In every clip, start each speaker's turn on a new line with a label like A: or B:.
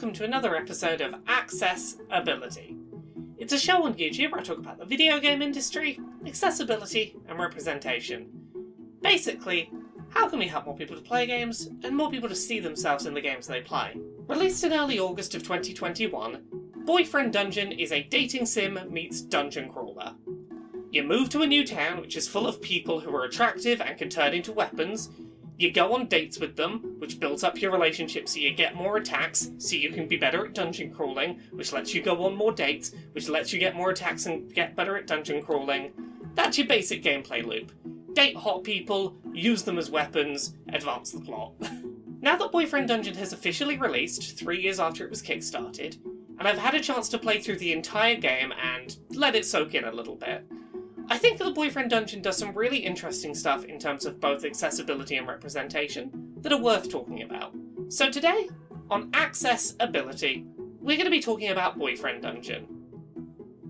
A: welcome to another episode of Accessibility. It's a show on YouTube where I talk about the video game industry, accessibility, and representation. Basically, how can we help more people to play games, and more people to see themselves in the games they play? Released in early August of 2021, Boyfriend Dungeon is a dating sim meets dungeon crawler. You move to a new town which is full of people who are attractive and can turn into weapons. You go on dates with them, which builds up your relationship so you get more attacks, so you can be better at dungeon crawling, which lets you go on more dates, which lets you get more attacks and get better at dungeon crawling. That's your basic gameplay loop. Date hot people, use them as weapons, advance the plot. Now that Boyfriend Dungeon has officially released, 3 years after it was kickstarted, and I've had a chance to play through the entire game and let it soak in a little bit, I think that the Boyfriend Dungeon does some really interesting stuff in terms of both accessibility and representation that are worth talking about. So today, on Accessibility, we're going to be talking about Boyfriend Dungeon.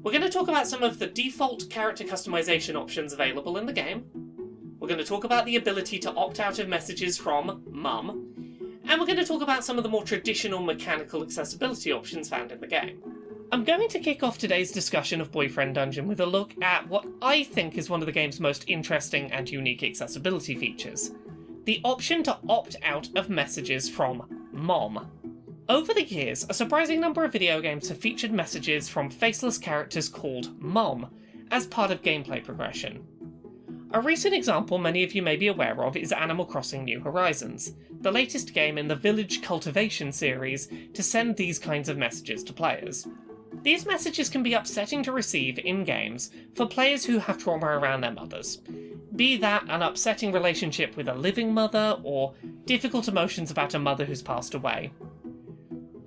A: We're going to talk about some of the default character customization options available in the game. We're going to talk about the ability to opt out of messages from Mum. And we're going to talk about some of the more traditional mechanical accessibility options found in the game. I'm going to kick off today's discussion of Boyfriend Dungeon with a look at what I think is one of the game's most interesting and unique accessibility features: the option to opt out of messages from Mom. Over the years, a surprising number of video games have featured messages from faceless characters called Mom as part of gameplay progression. A recent example many of you may be aware of is Animal Crossing New Horizons, the latest game in the Village Cultivation series to send these kinds of messages to players. These messages can be upsetting to receive in games for players who have trauma around their mothers, be that an upsetting relationship with a living mother or difficult emotions about a mother who's passed away.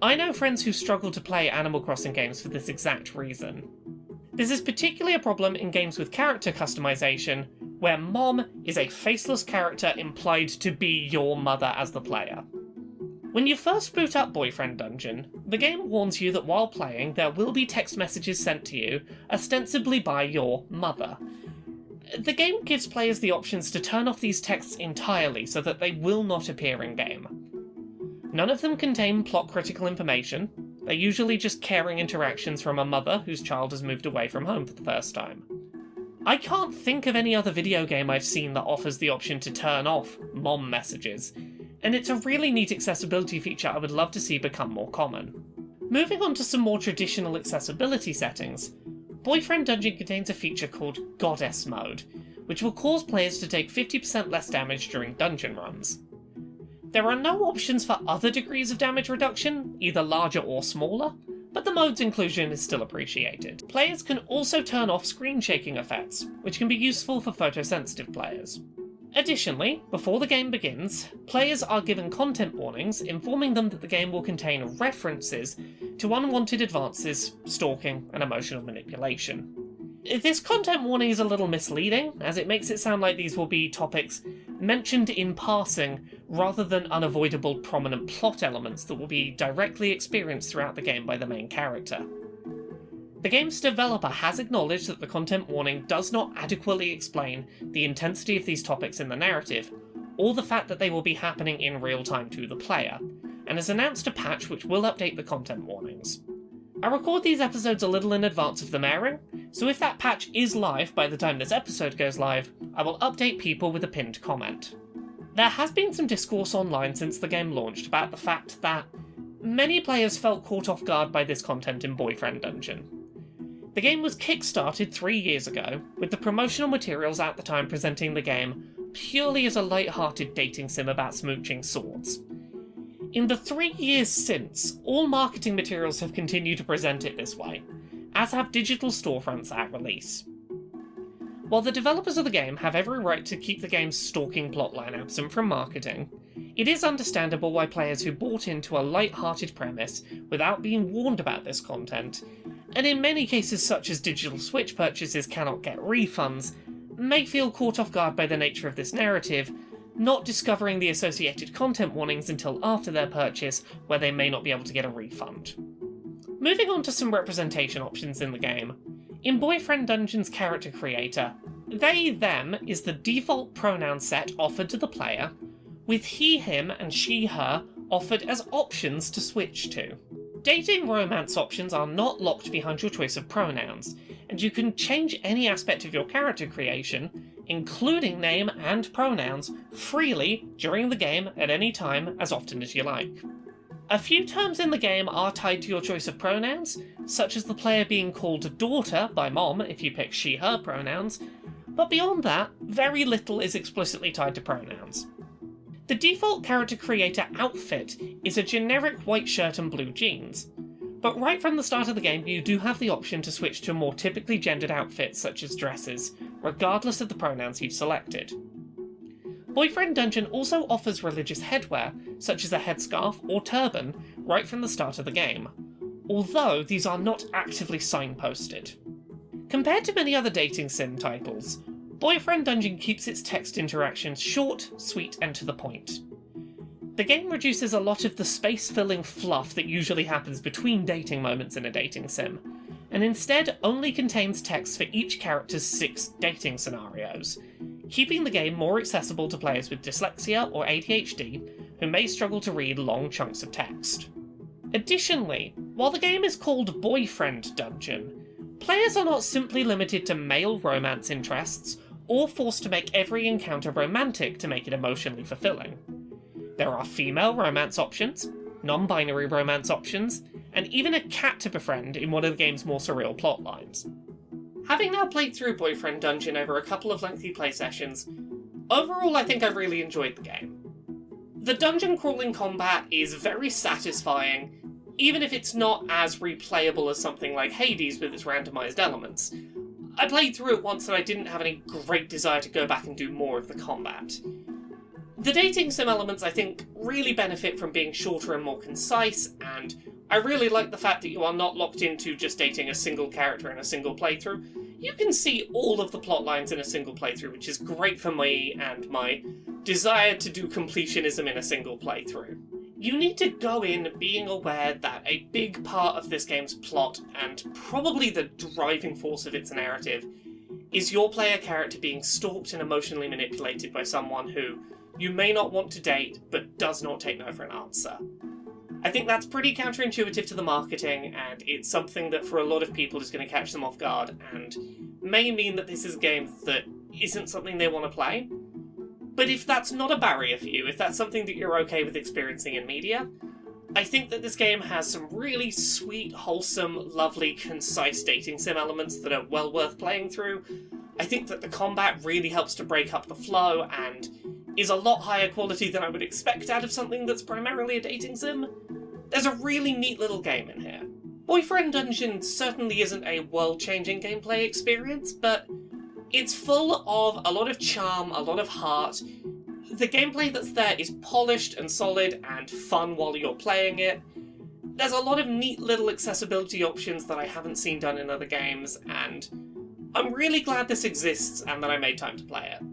A: I know friends who struggle to play Animal Crossing games for this exact reason. This is particularly a problem in games with character customization, where Mom is a faceless character implied to be your mother as the player. When you first boot up Boyfriend Dungeon, the game warns you that while playing there will be text messages sent to you, ostensibly by your mother. The game gives players the options to turn off these texts entirely so that they will not appear in-game. None of them contain plot-critical information. They're usually just caring interactions from a mother whose child has moved away from home for the first time. I can't think of any other video game I've seen that offers the option to turn off Mom messages, and it's a really neat accessibility feature I would love to see become more common. Moving on to some more traditional accessibility settings, Boyfriend Dungeon contains a feature called Goddess Mode, which will cause players to take 50% less damage during dungeon runs. There are no options for other degrees of damage reduction, either larger or smaller, but the mode's inclusion is still appreciated. Players can also turn off screen shaking effects, which can be useful for photosensitive players. Additionally, before the game begins, players are given content warnings informing them that the game will contain references to unwanted advances, stalking, and emotional manipulation. This content warning is a little misleading, as it makes it sound like these will be topics mentioned in passing rather than unavoidable prominent plot elements that will be directly experienced throughout the game by the main character. The game's developer has acknowledged that the content warning does not adequately explain the intensity of these topics in the narrative, or the fact that they will be happening in real time to the player, and has announced a patch which will update the content warnings. I record these episodes a little in advance of them airing, so if that patch is live by the time this episode goes live, I will update people with a pinned comment. There has been some discourse online since the game launched about the fact that many players felt caught off guard by this content in Boyfriend Dungeon. The game was kickstarted 3 years ago, with the promotional materials at the time presenting the game purely as a light-hearted dating sim about smooching swords. In the 3 years since, all marketing materials have continued to present it this way, as have digital storefronts at release. While the developers of the game have every right to keep the game's stalking plotline absent from marketing, it is understandable why players who bought into a light-hearted premise without being warned about this content, and in many cases such as digital Switch purchases cannot get refunds, may feel caught off guard by the nature of this narrative, not discovering the associated content warnings until after their purchase, where they may not be able to get a refund. Moving on to some representation options in the game. In Boyfriend Dungeon's character creator, they, them is the default pronoun set offered to the player, with he, him, and she, her offered as options to switch to. Dating romance options are not locked behind your choice of pronouns, and you can change any aspect of your character creation, including name and pronouns, freely during the game at any time, as often as you like. A few terms in the game are tied to your choice of pronouns, such as the player being called daughter by mom if you pick she/her pronouns, but beyond that, very little is explicitly tied to pronouns. The default character creator outfit is a generic white shirt and blue jeans, but right from the start of the game you do have the option to switch to more typically gendered outfits such as dresses, regardless of the pronouns you've selected. Boyfriend Dungeon also offers religious headwear, such as a headscarf or turban, right from the start of the game, although these are not actively signposted. Compared to many other dating sim titles, Boyfriend Dungeon keeps its text interactions short, sweet, and to the point. The game reduces a lot of the space-filling fluff that usually happens between dating moments in a dating sim, and instead only contains text for each character's 6 dating scenarios, keeping the game more accessible to players with dyslexia or ADHD who may struggle to read long chunks of text. Additionally, while the game is called Boyfriend Dungeon, players are not simply limited to male romance interests or forced to make every encounter romantic to make it emotionally fulfilling. There are female romance options, non-binary romance options, and even a cat to befriend in one of the game's more surreal plotlines. Having now played through Boyfriend Dungeon over a couple of lengthy play sessions, overall I think I've really enjoyed the game. The dungeon crawling combat is very satisfying, even if it's not as replayable as something like Hades with its randomised elements. I played through it once and I didn't have any great desire to go back and do more of the combat. The dating sim elements, I think, really benefit from being shorter and more concise, and I really like the fact that you are not locked into just dating a single character in a single playthrough. You can see all of the plot lines in a single playthrough, which is great for me and my desire to do completionism in a single playthrough. You need to go in being aware that a big part of this game's plot, and probably the driving force of its narrative, is your player character being stalked and emotionally manipulated by someone who you may not want to date, but does not take no for an answer. I think that's pretty counterintuitive to the marketing, and it's something that for a lot of people is going to catch them off guard, and may mean that this is a game that isn't something they want to play. But if that's not a barrier for you, if that's something that you're okay with experiencing in media, I think that this game has some really sweet, wholesome, lovely, concise dating sim elements that are well worth playing through. I think that the combat really helps to break up the flow and is a lot higher quality than I would expect out of something that's primarily a dating sim. There's a really neat little game in here. Boyfriend Dungeon certainly isn't a world-changing gameplay experience, but it's full of a lot of charm, a lot of heart. The gameplay that's there is polished and solid and fun while you're playing it. There's a lot of neat little accessibility options that I haven't seen done in other games, and I'm really glad this exists and that I made time to play it.